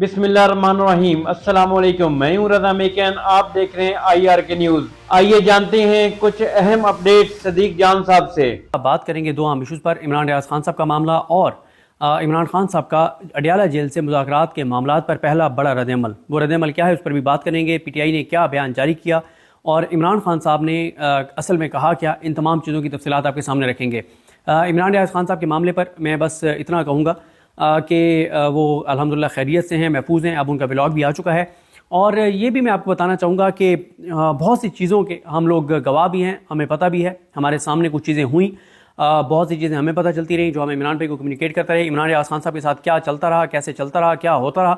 बिस्मिल्लाहिर्रहमानिर्रहीम। अस्सलाम वालेकुम। मैं हूं रज़ा मेकन, आप देख रहे हैं IR के न्यूज़। आइए जानते हैं कुछ अहम अपडेट सदीक जान साहब से। बात करेंगे दो अहम इशूज़ पर, इमरान रियाज खान साहब का मामला और इमरान खान साहब का अडियाला जेल से मुज़ाकरात के मामलात पर पहला बड़ा रद्द-ए-अमल। वो रद्द-ए-अमल क्या है उस पर भी बात करेंगे। PTI ने क्या बयान जारी किया और इमरान खान साहब ने असल में कहा क्या, इन तमाम चीज़ों की तफसीलात आपके सामने रखेंगे। इमरान रियाज खान साहब के मामले पर मैं बस इतना कहूँगा कि वो अल्हम्दुलिल्लाह खैरियत से हैं, महफूज हैं। अब उनका व्लॉग भी आ चुका है और ये भी मैं आपको बताना चाहूँगा कि बहुत सी चीज़ों के हम लोग गवाह भी हैं, हमें पता भी है, हमारे सामने कुछ चीज़ें हुई, बहुत सी चीज़ें हमें पता चलती रही जो हमें इमरान भाई को कम्युनिकेट करता रहे। इमरान रियाज खान साहब के साथ क्या चलता रहा, कैसे चलता रहा, क्या होता रहा,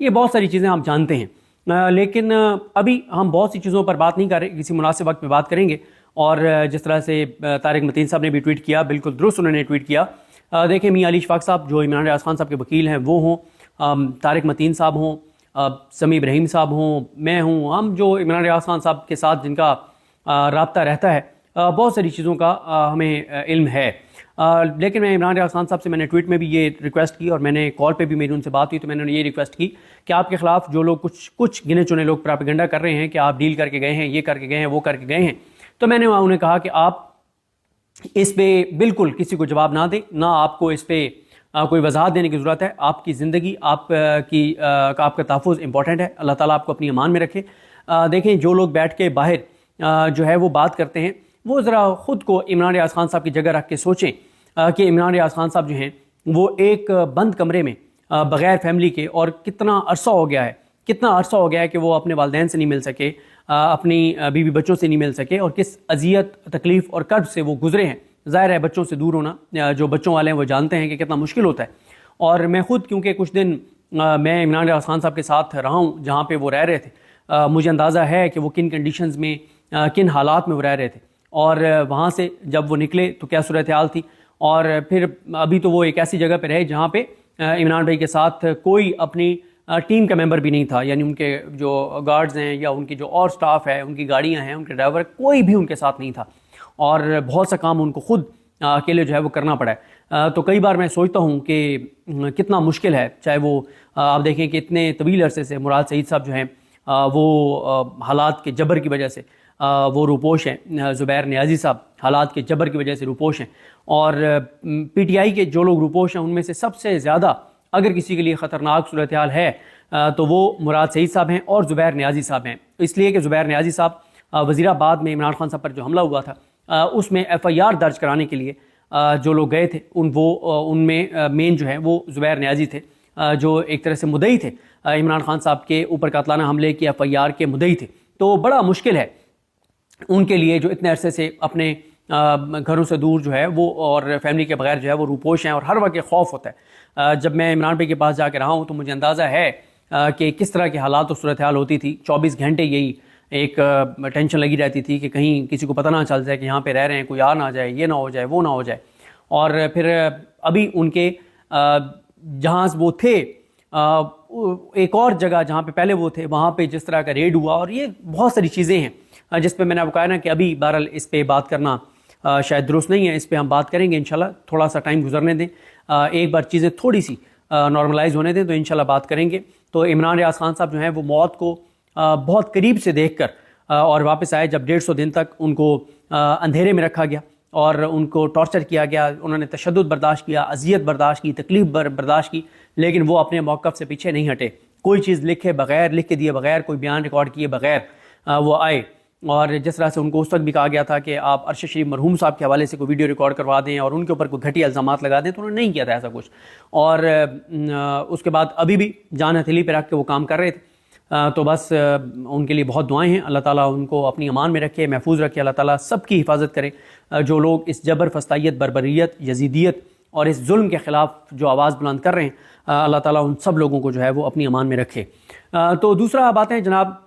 ये बहुत सारी चीज़ें आप जानते हैं। लेकिन अभी हम बहुत सी चीज़ों पर बात नहीं कर रहे, किसी मुनासिब वक्त पे बात करेंगे। और जिस तरह से तारिक मतीन साहब ने भी ट्वीट किया, बिल्कुल दुरुस्त उन्होंने ट्वीट किया। देखें, मियां अली इशफाक साहब जो इमरान रियाज खान साहब के वकील हैं वो हों, तारिक मतीन साहब हों, समी इब्राहिम साहब हों, मैं हूँ, हम जो इमरान रियाज खान साहब के साथ जिनका राब्ता रहता है, बहुत सारी चीज़ों का हमें इल्म है। लेकिन मैं इमरान रियाज खान साहब से मैंने ट्वीट में भी ये रिक्वेस्ट की और मैंने कॉल पे भी मेरी उनसे बात हुई तो मैंने ये रिक्वेस्ट की कि आपके ख़िलाफ़ जो लोग कुछ गिने चुने लोग प्रोपेगेंडा कर रहे हैं कि आप डील करके गए हैं, ये करके गए हैं, वो करके गए हैं, तो मैंने वहाँ उन्हें कहा कि आप इस पे बिल्कुल किसी को जवाब ना दें, ना आपको इस पे कोई वजाहत देने की ज़रूरत है। आपकी ज़िंदगी आपका तहफ़्फ़ुज़ इंपॉर्टेंट है, अल्लाह ताला आपको अपनी अमान में रखे। देखें, जो लोग बैठ के बाहर जो है वो बात करते हैं, वो ज़रा ख़ुद को इमरान रियाज खान साहब की जगह रख के सोचें कि इमरान रियाज खान साहब जो हैं वो एक बंद कमरे में बग़ैर फैमिली के, और कितना अरसा हो गया है कि वो अपने वालिदैन से नहीं मिल सके, अपनी बीवी बच्चों से नहीं मिल सके, और किस अजियत, तकलीफ़ और कर्ब से वो गुजरे हैं। ज़ाहिर है बच्चों से दूर होना, जो बच्चों वाले हैं वो जानते हैं कि कितना मुश्किल होता है। और मैं ख़ुद, क्योंकि कुछ दिन मैं इमरान रियाज खान साहब के साथ रहा हूँ जहाँ पे वो रह रहे थे, मुझे अंदाज़ा है कि वो किन कंडीशंस में, किन हालात में वो रह रहे थे, और वहाँ से जब वो निकले तो क्या सूरत हाल थी। और फिर अभी तो वो एक ऐसी जगह पर रहे जहाँ पे इमरान भाई के साथ कोई अपनी टीम का मेंबर भी नहीं था, यानी उनके जो गार्ड्स हैं या उनकी जो और स्टाफ है, उनकी गाड़ियाँ हैं, उनके ड्राइवर, कोई भी उनके साथ नहीं था, और बहुत सा काम उनको खुद अकेले जो है वो करना पड़ा है। तो कई बार मैं सोचता हूँ कि कितना मुश्किल है, चाहे वो आप देखें कि इतने तवील अरसे से मुराद सईद साहब जो हैं वो हालात के जबर की वजह से वो रूपोश हैं, ज़ुबैर नियाज़ी साहब हालात के जबर की वजह से रूपोश हैं, और PTI के जो लोग रूपोश हैं उनमें से सबसे ज़्यादा अगर किसी के लिए ख़तरनाक सूरत हाल है तो वो मुराद सईद साहब हैं और ज़ुबैर नियाज़ी साहब हैं। इसलिए कि ज़ुबैर नियाज़ी साहब वज़ीराबाद में इमरान खान साहब पर जो हमला हुआ था उसमें FIR दर्ज कराने के लिए जो लोग गए थे उनमें मेन जो है वो ज़ुबैर नियाज़ी थे, जो एक तरह से मुद्दई थे इमरान खान साहब के ऊपर कातलाना हमले की FIR के मुद्दई थे। तो बड़ा मुश्किल है उनके लिए जो इतने अरसे से अपने घरों से दूर जो है वो और फैमिली के बगैर जो है वो रूपोश हैं, और हर वक्त खौफ होता है। जब मैं इमरान भाई के पास जाके रहा हूँ तो मुझे अंदाज़ा है कि किस तरह के हालात और सूरत हाल होती थी। 24 घंटे यही एक टेंशन लगी रहती थी कि कहीं किसी को पता ना चल जाए कि यहाँ पे रह रहे हैं, कोई आ ना जाए, ये ना हो जाए, वो ना हो जाए। और फिर अभी उनके जहाँ वो थे एक और जगह जहाँ पे पहले वो थे वहाँ पे जिस तरह का रेड हुआ, और ये बहुत सारी चीज़ें हैं जिस पे मैंने आपको कहा ना कि अभी बहरहाल इस पे बात करना शायद दुरुस्त नहीं है। इस पे हम बात करेंगे इंशाल्लाह, थोड़ा सा टाइम गुजरने दें, एक बार चीज़ें थोड़ी सी नॉर्मलाइज होने दें तो इंशाल्लाह बात करेंगे। तो इमरान रियाज खान साहब जो हैं वो मौत को बहुत करीब से देखकर और वापस आए जब 150 दिन तक उनको अंधेरे में रखा गया और उनको टॉर्चर किया गया, उन्होंने तशद्दुद बर्दाश्त किया, अजियत बर्दाश्त की, तकलीफ़ बर्दाश्त की, लेकिन वो अपने मौक़िफ़ से पीछे नहीं हटे। कोई चीज़ लिख के दिए बगैर, कोई बयान रिकॉर्ड किए बगैर वो आए। और जिस तरह से उनको उस वक्त भी कहा गया था कि आप अरशद शरीफ मरहूम साहब के हवाले से कोई वीडियो रिकॉर्ड करवा दें और उनके ऊपर कोई घटिया इल्ज़ामात लगा दें, तो उन्होंने नहीं किया था ऐसा कुछ। और उसके बाद अभी भी जान हथेली पर रख के वो काम कर रहे थे। तो बस उनके लिए बहुत दुआएं हैं, अल्लाह ताला उनको अपनी अमान में रखे, महफूज रखे, अल्लाह ताला सबकी हिफाजत करे। जो लोग इस जबर, फस्तायत, बर्बरियत, यजीदियत और इस जुल्म के ख़िलाफ़ जो आवाज़ बुलंद कर रहे हैं, अल्लाह ताला उन सब लोगों को जो है वो अपनी अमान में रखे। तो दूसरा बात है, जनाब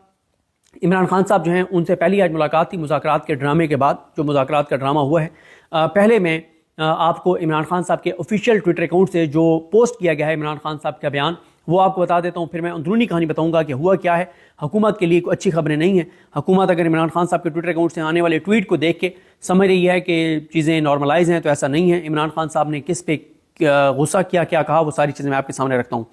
इमरान खान साहब जो हैं उनसे पहली आज मुलाकात थी मुज़ाकरात के ड्रामे के बाद, जो मुज़ाकरात का ड्रामा हुआ है। पहले मैं आपको इमरान खान साहब के ऑफिशियल ट्विटर अकाउंट से जो पोस्ट किया गया है इमरान खान साहब का बयान, वो आपको बता देता हूँ, फिर मैं अंदरूनी कहानी बताऊँगा कि हुआ क्या है। हुकूमत के लिए कोई अच्छी खबरें नहीं है। हुकूमत अगर इमरान खान साहब के ट्विटर अकाउंट से आने वाले ट्वीट को देख के समझ रही है कि चीज़ें नॉर्मलाइज हैं, तो ऐसा नहीं है। इमरान खान साहब ने किस पे गुस्सा किया, क्या कहा, वो सारी चीज़ें मैं आपके सामने रखता हूँ।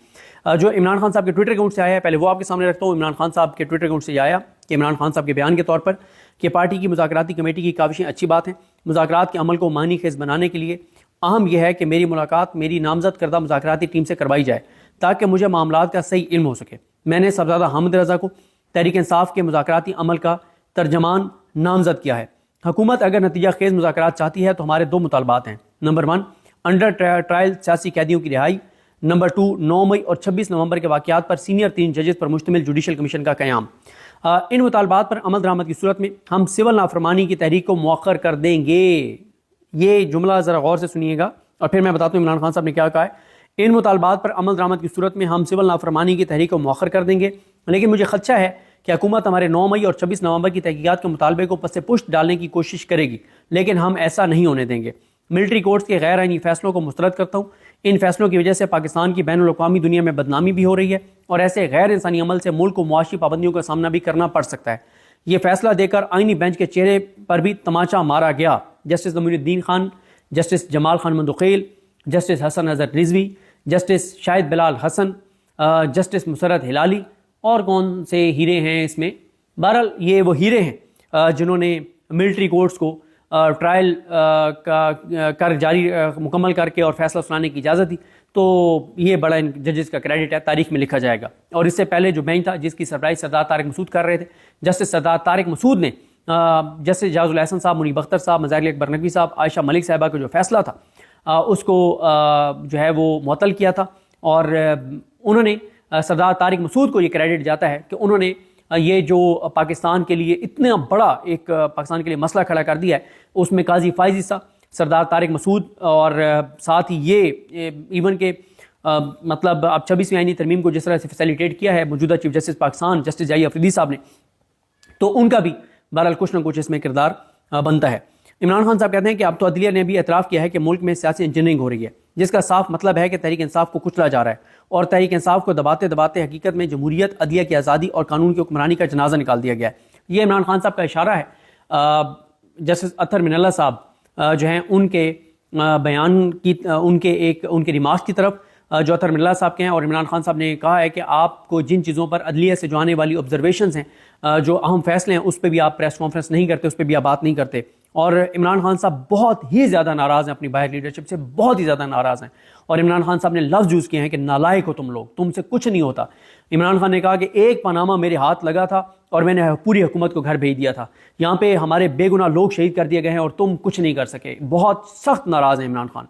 जो इमरान खान साहब के ट्विटर अकाउंट से आया है, पहले वो आपके सामने रखता हूँ। इमरान खान साहब के ट्विटर अकाउंट से आया कि इमरान खान साहब के बयान के तौर पर कि पार्टी की मुज़ाकराती कमेटी की काविशें अच्छी बात हैं, मुज़ाकरात के अमल को मानी खेज़ बनाने के लिए अहम यह है कि मेरी मुलाकात मेरी नामजद करदा मुज़ाकराती टीम से करवाई जाए ताकि मुझे मामलात का सही इल्म हो सके। मैंने साहबजादा हामिद रज़ा को तहरीक इंसाफ के मुज़ाकराती अमल का तर्जमान नामजद किया है। हुकूमत अगर नतीजा खेज़ मुज़ाकरात चाहती है तो हमारे 2 मुतालबात हैं। नंबर 1, अंडर ट्रायल सियासी कैदियों की रिहाई। नंबर 2, 9 मई और 26 नवंबर के वाक़यात पर सीनियर 3 जजेस पर मुश्तमिल जुडिशल कमीशन का क़याम। इन मुतालबात पर अमल दरामद की सूरत में हम सिविल नाफरमानी की तहरीक को मौखर कर देंगे। ये जुमला ज़रा गौर से सुनिएगा और फिर मैं बताता हूँ इमरान खान साहब ने क्या कहा है। इन मुतालबात पर अमल दरामद की सूरत में हम सिविल नाफरमानी की तहरीक को मौखर कर देंगे, लेकिन मुझे खदशा है कि हुकूमत हमारे 9 मई और 26 नवंबर की तहकीकात के मुतालबे को पस पुष्ट डालने की कोशिश करेगी, लेकिन हम ऐसा नहीं होने देंगे। मिलिट्री कोर्ट्स के गैर आईनी फैसलों को मुस्तरद करता हूँ। इन फैसलों की वजह से पाकिस्तान की बैनुल अक़वामी दुनिया में बदनामी भी हो रही है और ऐसे गैर इंसानी अमल से मुल्क को मुआशी पाबंदियों का सामना भी करना पड़ सकता है। ये फैसला देकर आईनी बेंच के चेहरे पर भी तमाचा मारा गया। Justice Moinuddin Khan, justice Jamal Khan Mandokhel, justice Hasan Azhar Rizvi, justice Shahid Bilal Hasan, justice Musarrat Hilali और कौन से हीरे हैं इसमें। बहरहाल ये वो हीरे हैं जिन्होंने मिलिट्री कोर्ट्स को ट्रायल कर जारी मुकम्मल करके और फैसला सुनाने की इजाज़त दी। तो ये बड़ा इन जजेस का क्रेडिट है, तारीख में लिखा जाएगा। और इससे पहले जो बेंच था जिसकी सरबराही सरदार तारिक मसूद कर रहे थे, जस्टिस सरदार तारिक मसूद ने जस्टिस जाजुल एहसन साहब, मुनीब अख्तर साहब, मज़ारिल अकबर नकवी साहब, आयशा मलिक साहिबा का जो फैसला था उसको जो है वो मुअत्तल किया था। और उन्होंने सरदार तारिक मसूद को ये क्रेडिट जाता है कि उन्होंने ये जो पाकिस्तान के लिए इतना बड़ा एक पाकिस्तान के लिए मसला खड़ा कर दिया है, उसमें काजी फाइज हिस्सा सरदार तारिक मसूद और साथ ही ये इवन के मतलब अब 26वीं आईनी तरमीम को जिस तरह से फैसिलिटेट किया है मौजूदा चीफ जस्टिस पाकिस्तान जस्टिस जाई अफरीदी साहब ने, तो उनका भी बहरहाल कुछ ना कुछ इसमें किरदार बनता है। इमरान खान साहब कहते हैं कि अब तो अदलिया ने भी एतराफ़ किया है कि मुल्क में सियासी इंजीनियरिंग हो रही है, जिसका साफ मतलब है कि तहरीक इंसाफ को कुचला जा रहा है और तहरीक इंसाफ को दबाते दबाते हकीकत में जमहूरियत, अदलिया की आज़ादी और कानून की हुक्मरानी का जनाजा निकाल दिया गया है। ये इमरान खान साहब का इशारा है जस्टिस अतर मिनल्ला साहब जो हैं उनके बयान की उनके रिमार्क्स की तरफ जो अतर मिनल्ला साहब के हैं। और इमरान खान साहब ने कहा है कि आपको जिन चीज़ों पर अदलिया से जो आने वाली ऑब्जर्वेशंस हैं, जो अहम फैसले हैं, उस पर भी आप प्रेस कॉन्फ्रेंस नहीं करते, उस पर भी आप बात नहीं करते। और इमरान खान साहब बहुत ही ज़्यादा नाराज़ हैं अपनी बाहर लीडरशिप से, बहुत ही ज़्यादा नाराज़ हैं। और इमरान खान साहब ने लफ्ज़ यूज़ किए हैं कि नालायक हो तुम लोग, तुमसे कुछ नहीं होता। इमरान खान ने कहा कि एक पनामा मेरे हाथ लगा था और मैंने पूरी हुकूमत को घर भेज दिया था, यहाँ पे हमारे बेगुनाह लोग शहीद कर दिए गए हैं और तुम कुछ नहीं कर सके। बहुत सख्त नाराज़ हैं इमरान खान।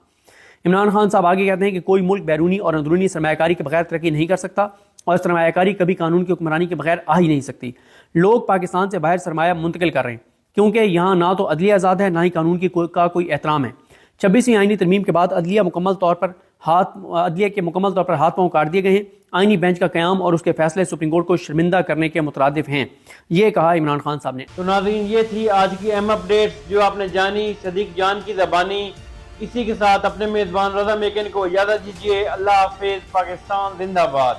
इमरान खान साहब आगे कहते हैं कि कोई मुल्क बैरूनी और अंदरूनी सरमायाकारी के बगैर तरक्की नहीं कर सकता और सरमायाकारी कभी कानून की हुक्मरानी के बगैर आ ही नहीं सकती। लोग पाकिस्तान से बाहर सरमाया मुंतकिल कर रहे हैं क्योंकि यहाँ ना तो अदलिया आज़ाद है, ना ही कानून की कोई एहतराम है। 26वीं आईनी तरमीम के बाद अदलिया के मुकम्मल तौर पर हाथ पांव काट दिए गए हैं। आईनी बेंच का क़याम और उसके फैसले सुप्रीम कोर्ट को शर्मिंदा करने के मुतरादिफ हैं, ये कहा इमरान खान साहब ने। तो नाज़रीन, ये थी आज की अहम अपडेट्स जो आपने जानी सदीक जान की ज़बानी। इसी के साथ अपने मेज़बान रज़ा मेकन को इजाज़त दीजिए। अल्लाह हाफ़िज़। पाकिस्तान जिंदाबाद।